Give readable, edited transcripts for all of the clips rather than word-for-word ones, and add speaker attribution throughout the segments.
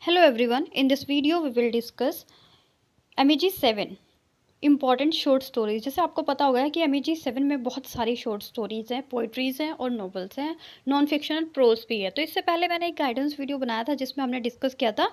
Speaker 1: Hello everyone, in this video we will discuss MEG 7 important short stories. जैसे आपको पता होगा कि MEG 7 में बहुत सारी शॉर्ट स्टोरीज़ हैं, पोइट्रीज़ हैं और नॉवेल्स हैं, नॉन फिक्शनल प्रोज भी है। तो इससे पहले मैंने एक गाइडेंस वीडियो बनाया था जिसमें हमने डिस्कस किया था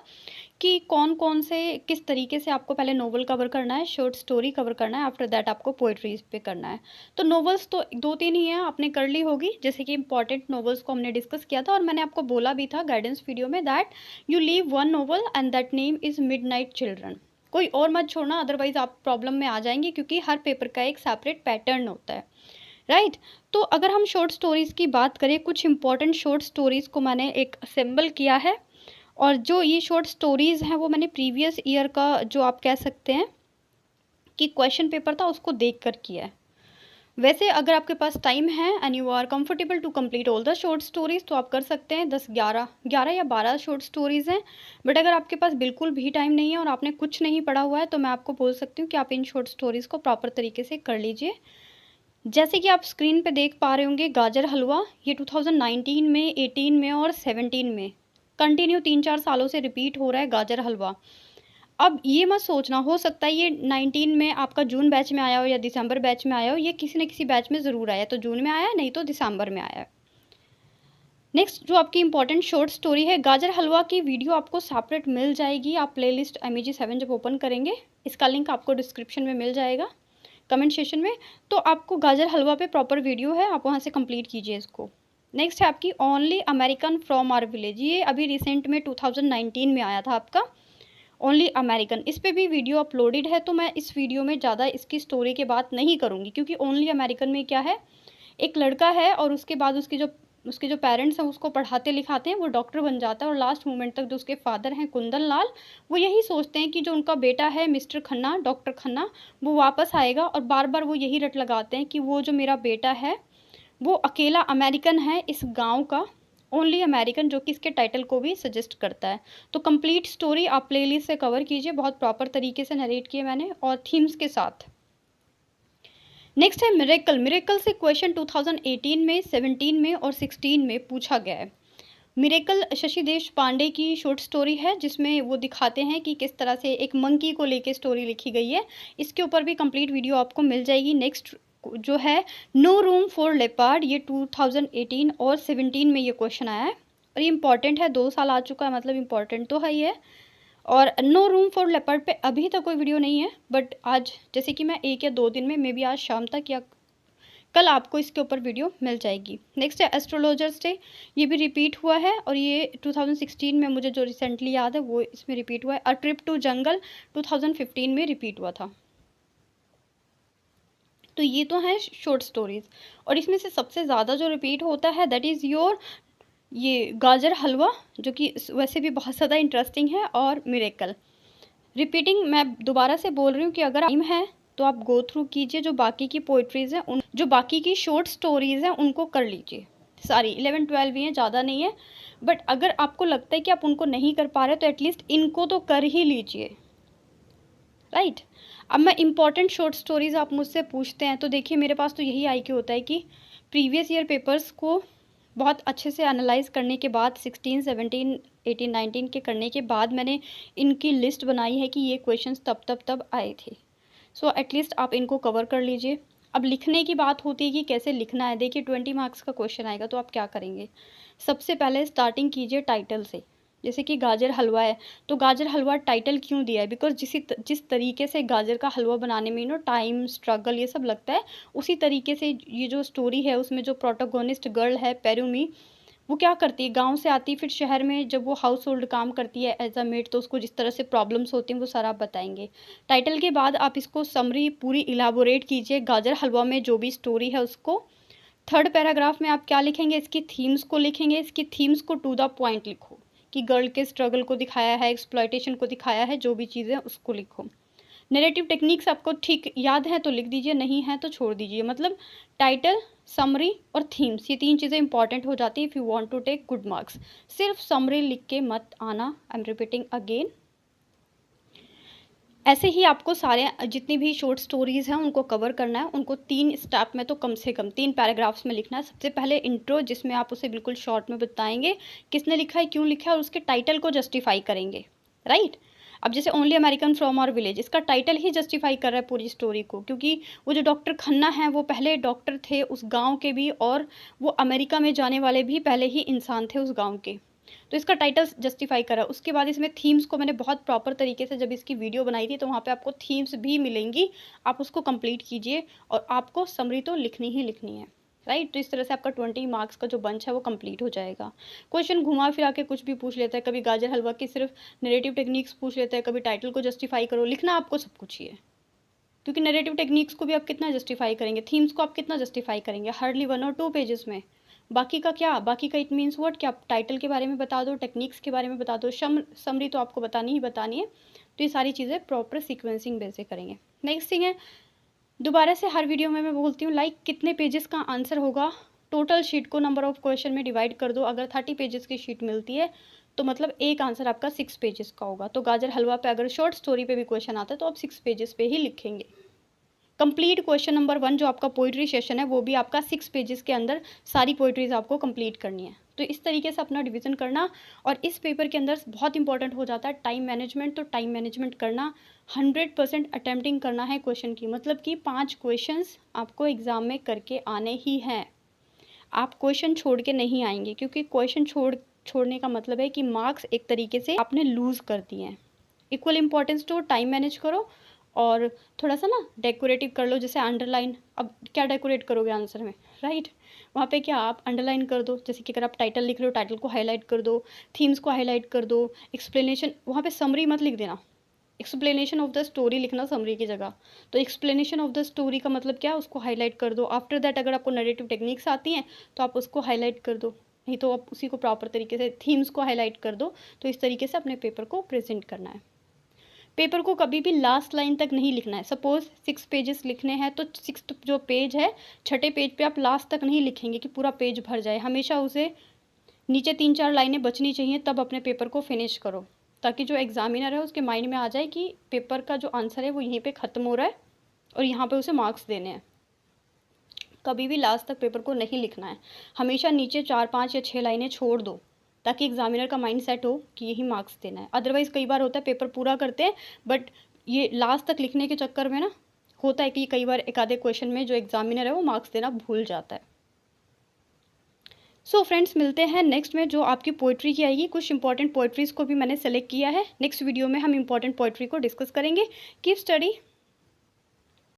Speaker 1: कि कौन कौन से किस तरीके से आपको पहले नॉवल कवर करना है, शॉर्ट स्टोरी कवर करना है, आफ्टर दैट आपको पोइट्रीज पे करना है। तो नॉवेल्स तो 2-3 ही हैं, आपने कर ली होगी। जैसे कि इंपॉर्टेंट नॉवेल्स को हमने डिस्कस किया था और मैंने आपको बोला भी था गाइडेंस वीडियो में that you leave one novel and that name is midnight children. कोई और मत छोड़ना, अदरवाइज आप प्रॉब्लम में आ जाएंगे क्योंकि हर पेपर का एक सेपरेट पैटर्न होता है, राइट। तो अगर हम शॉर्ट स्टोरीज़ की बात करें, कुछ इंपॉर्टेंट शॉर्ट स्टोरीज़ को मैंने एक असेंबल किया है और जो ये शॉर्ट स्टोरीज़ हैं वो मैंने प्रीवियस ईयर का जो आप कह सकते हैं कि क्वेश्चन पेपर था उसको देख कर किया है। वैसे अगर आपके पास टाइम है and you are comfortable to complete all the short stories तो आप कर सकते हैं। 10 11 या 12 शॉर्ट स्टोरीज़ हैं। बट अगर आपके पास बिल्कुल भी टाइम नहीं है और आपने कुछ नहीं पढ़ा हुआ है तो मैं आपको बोल सकती हूँ कि आप इन शॉर्ट स्टोरीज़ को प्रॉपर तरीके से कर लीजिए। जैसे कि आप स्क्रीन पे देख पा रहे होंगे, गाजर हलवा ये 2019 में, 18 में और 17 में कंटिन्यू 3-4 सालों से रिपीट हो रहा है गाजर हलवा। अब ये मत सोचना, हो सकता है ये 19 में आपका जून बैच में आया हो या दिसंबर बैच में आया हो, ये किसी न किसी बैच में ज़रूर आया, तो जून में आया नहीं तो दिसंबर में आया। नेक्स्ट जो आपकी इंपॉर्टेंट शॉर्ट स्टोरी है, गाजर हलवा की वीडियो आपको सेपरेट मिल जाएगी। आप प्लेलिस्ट MEG 7 जब ओपन करेंगे, इसका लिंक आपको डिस्क्रिप्शन में मिल जाएगा, कमेंट सेशन में। तो आपको गाजर हलवा पे प्रॉपर वीडियो है, आप वहाँ से कंप्लीट कीजिए इसको। नेक्स्ट है आपकी only American from our village, ये अभी रिसेंट में 2019 में आया था आपका ओनली अमेरिकन। इस पे भी वीडियो अपलोडेड है, तो मैं इस वीडियो में ज़्यादा इसकी स्टोरी के बात नहीं करूँगी क्योंकि ओनली अमेरिकन में क्या है, एक लड़का है और उसके बाद उसके जो पेरेंट्स हैं उसको पढ़ाते लिखाते हैं, वो डॉक्टर बन जाता है और लास्ट मोमेंट तक जो उसके फादर हैं कुंदन लाल, वो यही सोचते हैं कि जो उनका बेटा है मिस्टर खन्ना, डॉक्टर खन्ना, वो वापस आएगा और बार बार वो यही रट लगाते हैं कि वो जो मेरा बेटा है वो अकेला अमेरिकन है इस गांव का, ओनली अमेरिकन, जो कि इसके टाइटल को भी सजेस्ट करता है। तो कंप्लीट स्टोरी आप प्लेलिस्ट से कवर कीजिए, बहुत प्रॉपर तरीके से नरेट किए मैंने और थीम्स के साथ। नेक्स्ट है मिरेकल। मिरेकल से क्वेश्चन 2018 में, 17 में और 16 में पूछा गया है। मिरेकल शशि देश पांडे की शॉर्ट स्टोरी है जिसमें वो दिखाते हैं कि किस तरह से एक मंकी को लेके स्टोरी लिखी गई है। इसके ऊपर भी कंप्लीट वीडियो आपको मिल जाएगी। नेक्स्ट जो है नो रूम फॉर लेपर्ड, ये 2018 और 17 में ये क्वेश्चन आया है और ये इंपॉर्टेंट है, 2 साल आ चुका है, मतलब इंपॉर्टेंट तो है ही है। और नो रूम फॉर लेपर्ड पे अभी तक कोई वीडियो नहीं है, बट आज जैसे कि मैं 1 या 2 दिन में, मे बी आज शाम तक या कल आपको इसके ऊपर वीडियो मिल जाएगी। नेक्स्ट है एस्ट्रोलॉजर्स डे, ये भी रिपीट हुआ है और ये 2016 में, मुझे जो रिसेंटली याद है वो इसमें रिपीट हुआ है। अ ट्रिप टू जंगल 2015 में रिपीट हुआ था। तो ये तो है शॉर्ट स्टोरीज और इसमें से सबसे ज़्यादा जो रिपीट होता है दैट इज़ योर ये गाजर हलवा, जो कि वैसे भी बहुत ज़्यादा इंटरेस्टिंग है, और मिरेकल। रिपीटिंग मैं दोबारा से बोल रही हूँ कि अगर टाइम है तो आप गो थ्रू कीजिए, जो बाकी की पोइट्रीज़ हैं उन जो बाकी की शॉर्ट स्टोरीज़ हैं उनको कर लीजिए। सारी 11-12 ही हैं, ज़्यादा नहीं है। बट अगर आपको लगता है कि आप उनको नहीं कर पा रहे तो एटलीस्ट इनको तो कर ही लीजिए, राइट। अब मैं इंपॉर्टेंट शॉर्ट स्टोरीज़ आप मुझसे पूछते हैं तो देखिए मेरे पास तो यही IQ होता है कि प्रीवियस ईयर पेपर्स को बहुत अच्छे से एनालाइज करने के बाद, 16, 17, 18, 19 के करने के बाद मैंने इनकी लिस्ट बनाई है कि ये क्वेश्चंस तब तब तब आए थे। सो एटलीस्ट आप इनको कवर कर लीजिए। अब लिखने की बात होती है कि कैसे लिखना है। देखिए 20 मार्क्स का क्वेश्चन आएगा तो आप क्या करेंगे, सबसे पहले स्टार्टिंग कीजिए टाइटल से। जैसे कि गाजर हलवा है तो गाजर हलवा टाइटल क्यों दिया है, बिकॉज जिस तरीके से गाजर का हलवा बनाने में टाइम, स्ट्रगल ये सब लगता है, उसी तरीके से ये जो स्टोरी है उसमें जो प्रोटोगोनिस्ट गर्ल है पेरुमी, वो क्या करती है, गांव से आती है, फिर शहर में जब वो हाउस होल्ड काम करती है एज अ मेड, तो उसको जिस तरह से प्रॉब्लम्स होती हैं वो सारा आप बताएंगे। टाइटल के बाद आप इसको समरी पूरी इलाबोरेट कीजिए, गाजर हलवा में जो भी स्टोरी है उसको। थर्ड पैराग्राफ में आप क्या लिखेंगे, इसकी थीम्स को लिखेंगे। इसकी थीम्स को टू द पॉइंट लिखो कि गर्ल के स्ट्रगल को दिखाया है, एक्सप्लॉयटेशन को दिखाया है, जो भी चीज़ें उसको लिखो। नैरेटिव टेक्निक्स आपको ठीक याद है तो लिख दीजिए, नहीं है तो छोड़ दीजिए। मतलब टाइटल, समरी और थीम्स, ये 3 चीज़ें इंपॉर्टेंट हो जाती है if you want to take good marks. सिर्फ समरी लिख के मत आना, आई एम रिपीटिंग अगेन। ऐसे ही आपको सारे जितनी भी शॉर्ट स्टोरीज़ हैं उनको कवर करना है। उनको 3 स्टेप में तो कम से कम 3 पैराग्राफ्स में लिखना है। सबसे पहले इंट्रो, जिसमें आप उसे बिल्कुल शॉर्ट में बताएँगे किसने लिखा है, क्यों लिखा है, और उसके टाइटल को जस्टिफ़ाई करेंगे, राइट? अब जैसे only American from our village, इसका टाइटल ही जस्टिफ़ाई कर रहा है पूरी स्टोरी को, क्योंकि वो जो डॉक्टर खन्ना हैं वो पहले डॉक्टर थे उस गाँव के भी, और वो अमेरिका में जाने वाले भी पहले ही इंसान थे उस गाँव के। तो इसका टाइटल जस्टिफाई करा। उसके बाद इसमें थीम्स को मैंने बहुत प्रॉपर तरीके से, जब इसकी वीडियो बनाई थी तो वहाँ पे आपको थीम्स भी मिलेंगी, आप उसको कंप्लीट कीजिए, और आपको समरी तो लिखनी ही लिखनी है, राइट? तो इस तरह से आपका 20 मार्क्स का जो बंच है वो कंप्लीट हो जाएगा। क्वेश्चन घुमा फिरा के कुछ भी पूछ लेता है, कभी गाजर हलवा की सिर्फ नरेटिव टेक्निक्स पूछ लेता है, कभी टाइटल को जस्टिफाई करो। लिखना आपको सब कुछ ही है, क्योंकि नरेटिव टेक्निक्स को भी आप कितना जस्टिफाई करेंगे, थीम्स को आप कितना जस्टिफाई करेंगे, हार्डली 1 और 2 पेजेस में। बाकी का क्या, बाकी का इट मीन्स व्हाट, कि आप टाइटल के बारे में बता दो, टेक्निक्स के बारे में बता दो, समरी तो आपको बतानी ही बतानी है। तो ये सारी चीज़ें प्रॉपर सीक्वेंसिंग बेस से करेंगे। नेक्स्ट थिंग है, दोबारा से हर वीडियो में मैं बोलती हूँ, लाइक कितने पेजेस का आंसर होगा, टोटल शीट को नंबर ऑफ क्वेश्चन में डिवाइड कर दो। अगर 30 पेजेस की शीट मिलती है तो मतलब एक आंसर आपका 6 पेजेस का होगा। तो गाजर हलवा पे अगर शॉर्ट स्टोरी पे भी क्वेश्चन आता है तो आप 6 पेजेस पे ही लिखेंगे। कंप्लीट क्वेश्चन नंबर 1 जो आपका पोइट्री सेशन है वो भी आपका 6 पेजेस के अंदर सारी पोइट्रीज आपको कंप्लीट करनी है। तो इस तरीके से अपना डिवीज़न करना। और इस पेपर के अंदर बहुत इंपॉर्टेंट हो जाता है टाइम मैनेजमेंट। तो टाइम मैनेजमेंट करना, 100% अटेम्प्टिंग करना है क्वेश्चन की, मतलब कि 5 क्वेश्चंस आपको एग्ज़ाम में करके आने ही हैं। आप क्वेश्चन छोड़ के नहीं आएंगे, क्योंकि क्वेश्चन छोड़ने का मतलब है कि मार्क्स एक तरीके से आपने लूज़ कर दिए हैं। Equal importance to time manage करो, और थोड़ा सा ना डेकोरेटिव कर लो, जैसे अंडरलाइन। अब क्या डेकोरेट करोगे आंसर में, राइट? वहाँ पे क्या आप अंडरलाइन कर दो, जैसे कि अगर आप टाइटल लिख रहे हो टाइटल को हाईलाइट कर दो, थीम्स को हाईलाइट कर दो, एक्सप्लेनेशन, वहाँ पे समरी मत लिख देना, एक्सप्लेनेशन ऑफ द स्टोरी लिखना समरी की जगह। तो एक्सप्लेनेशन ऑफ द स्टोरी का मतलब क्या है, उसको हाईलाइट कर दो। आफ्टर दैट अगर आपको नरेटिव टेक्निक्स आती हैं तो आप उसको हाईलाइट कर दो, नहीं तो आप उसी को प्रॉपर तरीके से थीम्स को हाईलाइट कर दो। तो इस तरीके से अपने पेपर को प्रेजेंट करना है। पेपर को कभी भी लास्ट लाइन तक नहीं लिखना है। सपोज 6 पेजेस लिखने हैं तो 6th जो पेज है, 6ठे पेज पे आप लास्ट तक नहीं लिखेंगे कि पूरा पेज भर जाए। हमेशा उसे नीचे 3-4 लाइनें बचनी चाहिए, तब अपने पेपर को फिनिश करो, ताकि जो एग्जामिनर है उसके माइंड में आ जाए कि पेपर का जो आंसर है वो यहीं पे ख़त्म हो रहा है और यहाँ पे उसे मार्क्स देने हैं। कभी भी लास्ट तक पेपर को नहीं लिखना है। हमेशा नीचे 4-5 या 6 लाइनें छोड़ दो, ताकि एग्जामिनर का माइंड सेट हो कि यही मार्क्स देना है। अदरवाइज़ कई बार होता है पेपर पूरा करते हैं बट ये लास्ट तक लिखने के चक्कर में ना होता है कि कई बार एक आधे क्वेश्चन में जो एग्जामिनर है वो मार्क्स देना भूल जाता है। सो फ्रेंड्स, मिलते हैं नेक्स्ट में जो आपकी पोइट्री की आएगी। कुछ इंपॉर्टेंट पोइट्रीज़ को भी मैंने सेलेक्ट किया है। नेक्स्ट वीडियो में हम इंपॉर्टेंट पोइट्री को डिस्कस करेंगे। Keep study.